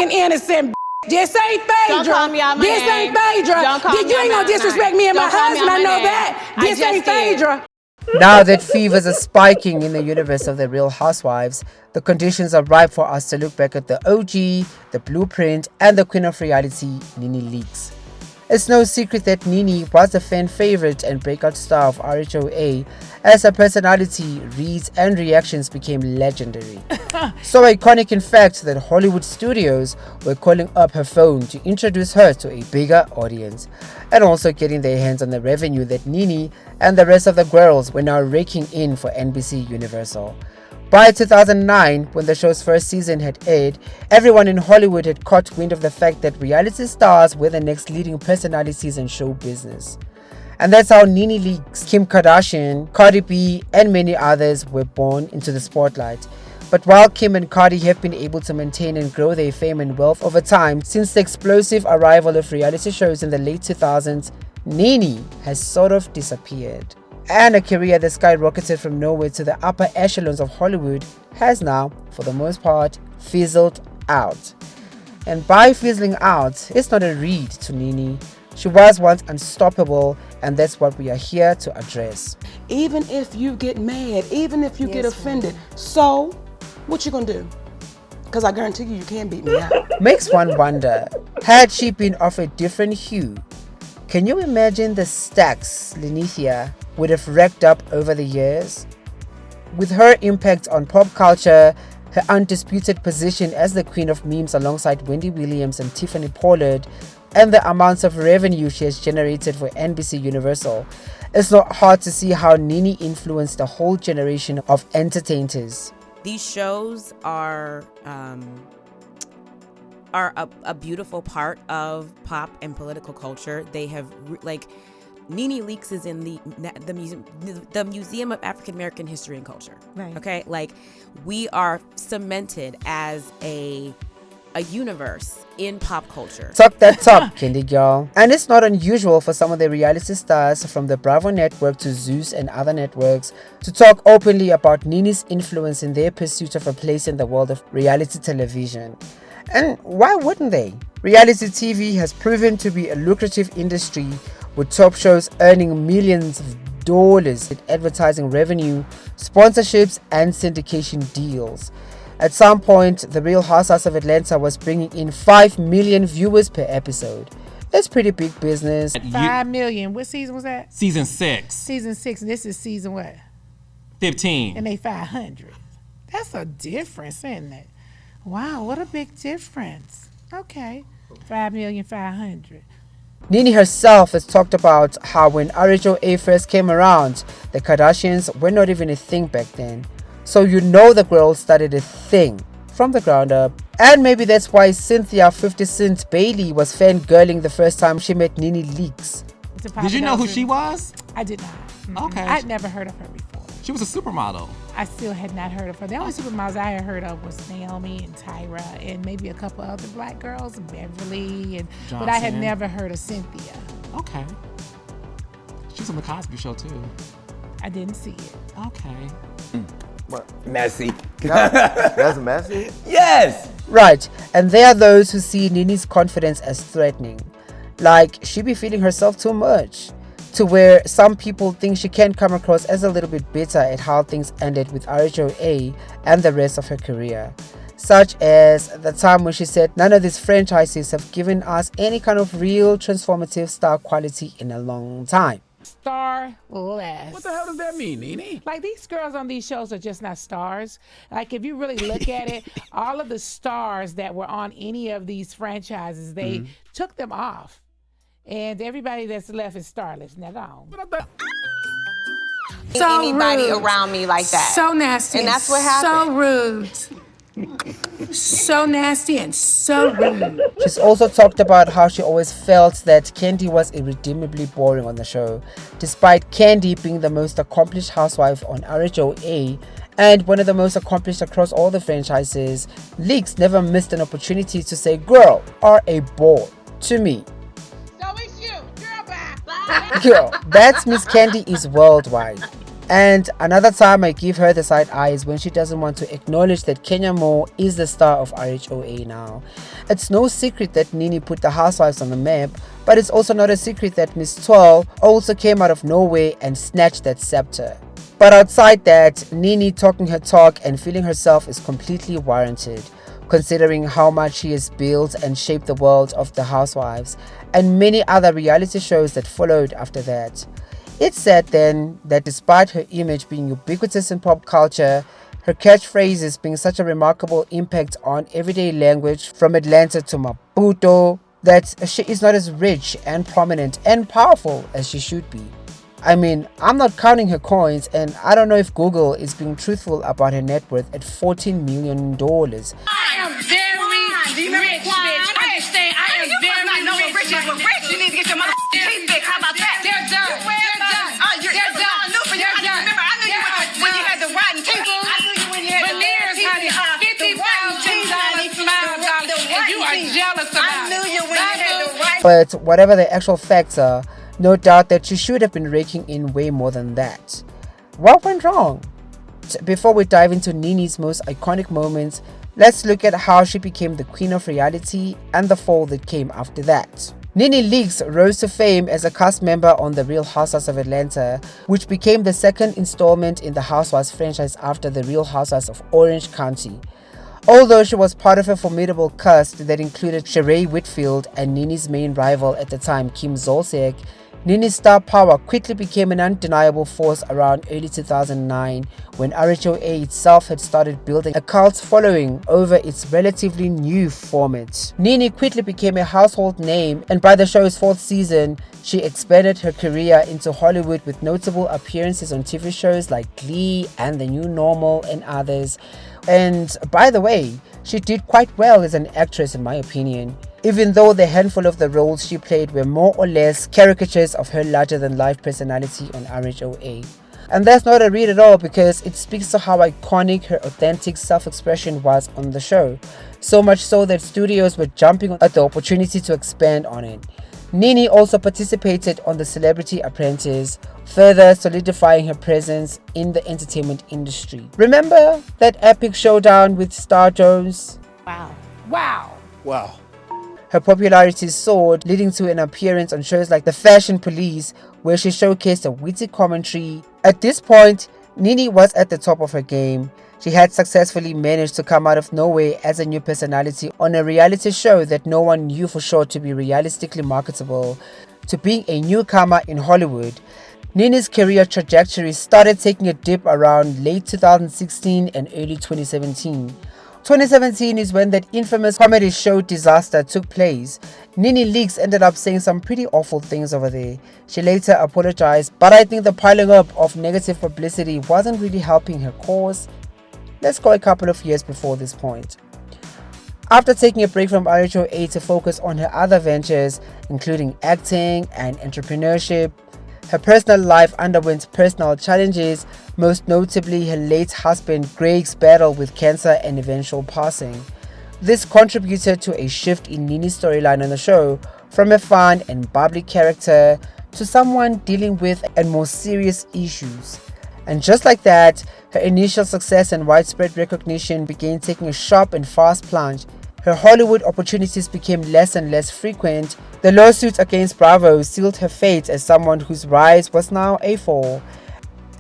innocent. This ain't Phaedra. Don't call me out my This name. ain't Phaedra. Don't call me You out ain't my gonna disrespect name. me and my Don't call me husband. out I my know name. that. I This just ain't did. Phaedra. Now that fevers are spiking in the universe of the Real Housewives, the conditions are ripe for us to look back at the OG, the blueprint, and the queen of reality, Nene Leakes. It's no secret that Nene was a fan favorite and breakout star of RHOA, as her personality, reads, and reactions became legendary. So iconic in fact that Hollywood studios were calling up her phone to introduce her to a bigger audience, and also getting their hands on the revenue that Nene and the rest of the girls were now raking in for NBC Universal. By 2009, when the show's first season had aired, everyone in Hollywood had caught wind of the fact that reality stars were the next leading personalities in show business. And that's how Nene Leakes, Kim Kardashian, Cardi B, and many others were born into the spotlight. But while Kim and Cardi have been able to maintain and grow their fame and wealth over time since the explosive arrival of reality shows in the late 2000s, Nene has sort of disappeared. And a career that skyrocketed from nowhere to the upper echelons of Hollywood has now, for the most part, fizzled out. And by fizzling out, it's not a read to Nene. She was once unstoppable, and that's what we are here to address. Even if you get mad, even if you get offended, so what you gonna do? Because I guarantee you can't beat me out. Makes one wonder, had she been of a different hue, can you imagine the stacks Linnethia would have racked up over the years? With her impact on pop culture, her undisputed position as the queen of memes alongside Wendy Williams and Tiffany Pollard, and the amounts of revenue she has generated for NBC Universal, it's not hard to see how Nene influenced a whole generation of entertainers. These shows are a beautiful part of pop and political culture. They have Nene Leakes is in the Museum of African American History and Culture. Right. Okay, we are cemented as a universe in pop culture. Talk that talk, Kandi girl. And it's not unusual for some of the reality stars from the Bravo network to Zeus and other networks to talk openly about Nene's influence in their pursuit of a place in the world of reality television. And why wouldn't they? Reality TV has proven to be a lucrative industry, with top shows earning millions of dollars in advertising revenue, sponsorships, and syndication deals. At some point, The Real Housewives of Atlanta was bringing in 5 million viewers per episode. That's pretty big business. 5 million. What season was that? Season 6. Season 6, and this is season what? 15. And they 500. That's a difference, isn't it? Wow, what a big difference. Okay, 5,500,000. Nene herself has talked about how when RHOA first came around, the Kardashians were not even a thing back then. So you know the girl started a thing from the ground up. And maybe that's why Cynthia 50 Cent Bailey was fangirling the first time she met Nene Leakes. Did you know who she was? I did not. Mm-mm. Okay. I'd never heard of her before. She was a supermodel. I still had not heard of her. The only supermodels I had heard of was Naomi and Tyra and maybe a couple other black girls, Beverly, but I had never heard of Cynthia. Okay. She was on the Cosby Show too. I didn't see it. Okay. Messy. That's messy? Yes! Right, and there are those who see Nene's confidence as threatening. Like she be feeling herself too much, to where some people think she can come across as a little bit bitter at how things ended with RHOA and the rest of her career. Such as the time when she said none of these franchises have given us any kind of real transformative star quality in a long time. Starless. What the hell does that mean, Nene? Like, these girls on these shows are just not stars. Like, if you really look at it, all of the stars that were on any of these franchises, they took them off. And everybody that's left is starless. Now gone. So anybody rude. Around me like that. So nasty. And that's what happened. So rude. So nasty and so rude. She's also talked about how she always felt that Kandi was irredeemably boring on the show, despite Kandi being the most accomplished housewife on RHOA and one of the most accomplished across all the franchises. Leakes never missed an opportunity to say girl or a bore to me. So it's you, girl, bye. Girl, that's Miss Kandi is worldwide. And another time I give her the side eye is when she doesn't want to acknowledge that Kenya Moore is the star of RHOA now. It's no secret that Nene put the Housewives on the map, but it's also not a secret that Miss Twirl also came out of nowhere and snatched that scepter. But outside that, Nene talking her talk and feeling herself is completely warranted, considering how much she has built and shaped the world of the Housewives and many other reality shows that followed after that. It's sad then that despite her image being ubiquitous in pop culture, her catchphrases being such a remarkable impact on everyday language from Atlanta to Maputo, that she is not as rich and prominent and powerful as she should be. I mean, I'm not counting her coins, and I don't know if Google is being truthful about her net worth at $14 million. I am very rich, bitch. I understand. I am very rich. You need to get your motherfucking teeth fixed. How about that? They're done. They're done. I knew you when you had the rotten teeth. I knew you when you had the veneers, honey. $50,000 and you are jealous about it. I knew you when you had the right. But whatever the actual facts are, no doubt that she should have been raking in way more than that. What went wrong? Before we dive into Nene's most iconic moments, let's look at how she became the queen of reality and the fall that came after that. Nene Leakes rose to fame as a cast member on The Real Housewives of Atlanta, which became the second installment in the Housewives franchise after The Real Housewives of Orange County. Although she was part of a formidable cast that included Sheree Whitfield and Nene's main rival at the time, Kim Zolciak, Nene's star power quickly became an undeniable force around early 2009 when RHOA itself had started building a cult following over its relatively new format. Nene quickly became a household name, and by the show's fourth season, she expanded her career into Hollywood with notable appearances on TV shows like Glee and The New Normal and others. And by the way, she did quite well as an actress in my opinion, even though the handful of the roles she played were more or less caricatures of her larger-than-life personality on RHOA. And that's not a read at all, because it speaks to how iconic her authentic self-expression was on the show, so much so that studios were jumping at the opportunity to expand on it. Nene also participated on The Celebrity Apprentice, further solidifying her presence in the entertainment industry. Remember that epic showdown with Star Jones? Wow. Her popularity soared, leading to an appearance on shows like The Fashion Police, where she showcased a witty commentary. At this point, Nene was at the top of her game. She had successfully managed to come out of nowhere as a new personality on a reality show that no one knew for sure to be realistically marketable, to being a newcomer in Hollywood. Nene's career trajectory started taking a dip around late 2016 and early 2017. 2017 is when that infamous comedy show disaster took place. Nene Leakes ended up saying some pretty awful things over there. She later apologized, but I think the piling up of negative publicity wasn't really helping her cause. Let's go a couple of years before this point. After taking a break from RHOA to focus on her other ventures, including acting and entrepreneurship, her personal life underwent personal challenges, most notably her late husband Gregg's battle with cancer and eventual passing. This contributed to a shift in Nene's storyline on the show, from a fun and bubbly character to someone dealing with and more serious issues. And just like that, her initial success and widespread recognition began taking a sharp and fast plunge. Her Hollywood opportunities became less and less frequent. The lawsuit against Bravo sealed her fate as someone whose rise was now a fall.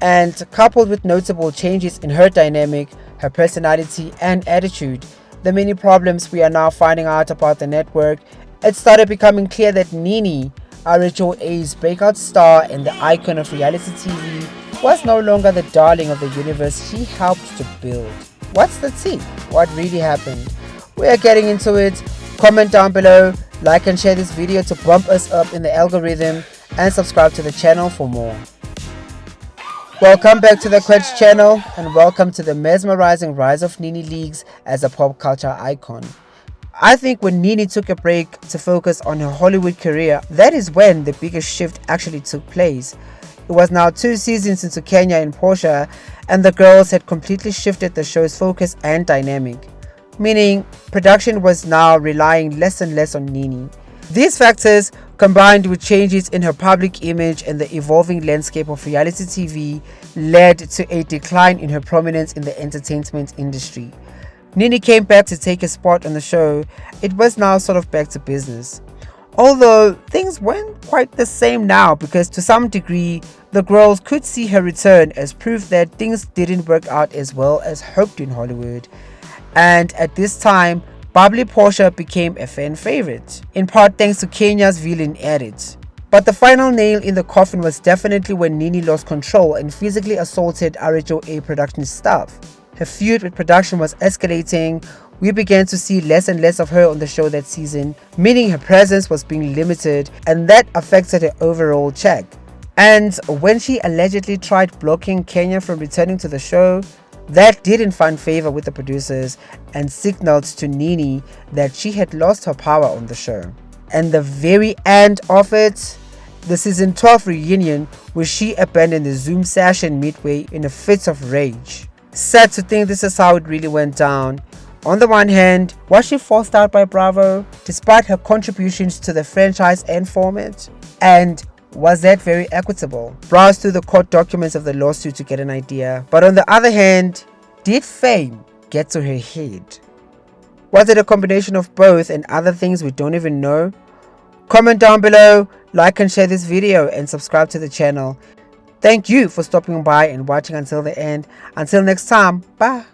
And coupled with notable changes in her dynamic, her personality and attitude, the many problems we are now finding out about the network, it started becoming clear that Nene, RHOA's breakout star and the icon of reality TV, was no longer the darling of the universe she helped to build. What's the tea? What really happened? We are getting into it. Comment down below, like and share this video to bump us up in the algorithm, and subscribe to the channel for more. Welcome back to the QUENCH channel, and welcome to the mesmerizing rise of Nene Leakes as a pop culture icon. I think when Nene took a break to focus on her Hollywood career, that is when the biggest shift actually took place. It was now 2 seasons into Kenya and Porsha, and the girls had completely shifted the show's focus and dynamic, meaning production was now relying less and less on Nene. These factors, combined with changes in her public image and the evolving landscape of reality TV, led to a decline in her prominence in the entertainment industry. Nene came back to take a spot on the show. It was now sort of back to business. Although things weren't quite the same now, because to some degree the girls could see her return as proof that things didn't work out as well as hoped in Hollywood. And at this time, bubbly Porsha became a fan favorite, in part thanks to Kenya's villain edit. But the final nail in the coffin was definitely when Nene lost control and physically assaulted RHOA production staff. Her feud with production was escalating. We began to see less and less of her on the show that season, meaning her presence was being limited, and that affected her overall check. And when she allegedly tried blocking Kenya from returning to the show, that didn't find favor with the producers and signaled to Nene that she had lost her power on the show. And the very end of it, the season 12 reunion, where she abandoned the Zoom session midway in a fit of rage. Sad to think this is how it really went down. On the one hand, was she forced out by Bravo despite her contributions to the franchise and format? And was that very equitable? Browse through the court documents of the lawsuit to get an idea. But on the other hand, did fame get to her head? Was it a combination of both and other things we don't even know? Comment down below, like and share this video, and subscribe to the channel. Thank you for stopping by and watching until the end. Until next time, bye.